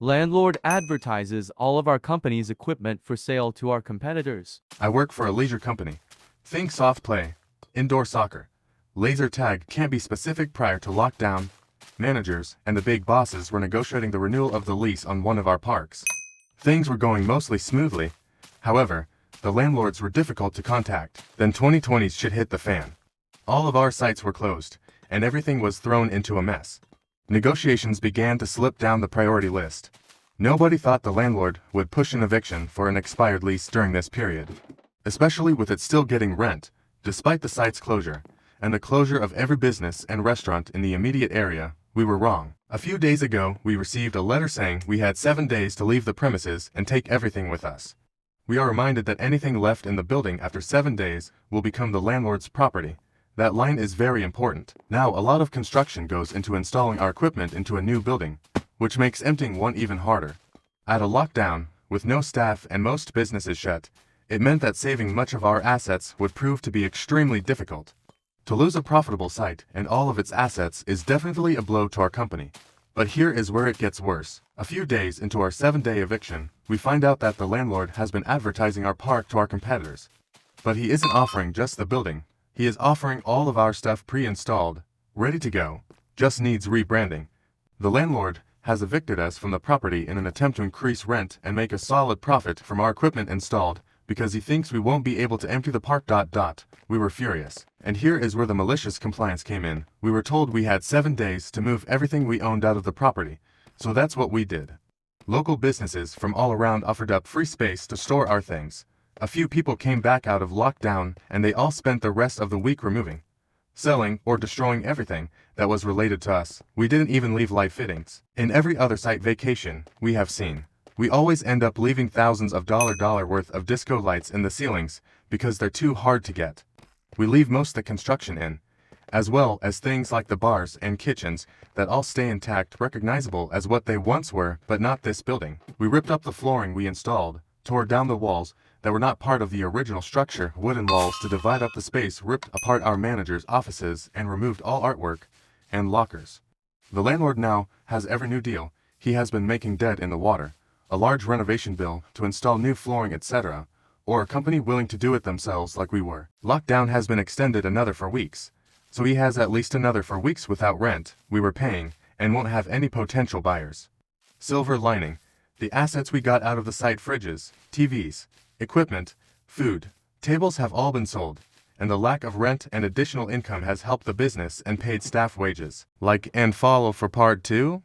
Landlord advertises all of our company's equipment for sale to our competitors. I work for a leisure company. Think soft play, indoor soccer, laser tag. Can't be specific. Prior to lockdown, managers and the big bosses were negotiating the renewal of the lease on one of our parks. Things were going mostly smoothly. However, the landlords were difficult to contact. Then 2020's shit hit the fan. All of our sites were closed, and everything was thrown into a mess. Negotiations began to slip down the priority list. Nobody thought the landlord would push an eviction for an expired lease during this period, especially with it still getting rent, despite the site's closure, and the closure of every business and restaurant in the immediate area. We were wrong. A few days ago, we received a letter saying we had 7 days to leave the premises and take everything with us. We are reminded that anything left in the building after 7 days will become the landlord's property. That line is very important. Now a lot of construction goes into installing our equipment into a new building, which makes emptying one even harder. At a lockdown, with no staff and most businesses shut, it meant that saving much of our assets would prove to be extremely difficult. To lose a profitable site and all of its assets is definitely a blow to our company. But here is where it gets worse. A few days into our 7-day eviction, we find out that the landlord has been advertising our park to our competitors. But he isn't offering just the building. He is offering all of our stuff pre-installed, ready to go, just needs rebranding. The landlord has evicted us from the property in an attempt to increase rent and make a solid profit from our equipment installed, because he thinks we won't be able to empty the park. We were furious. And here is where the malicious compliance came in. We were told we had 7 days to move everything we owned out of the property, so that's what we did. Local businesses from all around offered up free space to store our things. A few people came back out of lockdown and they all spent the rest of the week removing, selling, or destroying everything that was related to us. We didn't even leave light fittings. In every other site vacation we have seen, we always end up leaving thousands of dollar worth of disco lights in the ceilings because they're too hard to get. We leave most of the construction in, as well as things like the bars and kitchens that all stay intact, recognizable as what they once were, but not this building. We ripped up the flooring we installed, tore down the walls that were not part of the original structure, wooden walls to divide up the space, ripped apart our manager's offices, and removed all artwork and lockers. The landlord now has every new deal he has been making dead in the water, a large renovation bill to install new flooring, etc., or a company willing to do it themselves like we were. Lockdown has been extended another 4 weeks, so he has at least another 4 weeks without rent we were paying and won't have any potential buyers. Silver lining, the assets we got out of the site, fridges, TVs, equipment, food, tables, have all been sold, and the lack of rent and additional income has helped the business and paid staff wages. Like and follow for part 2.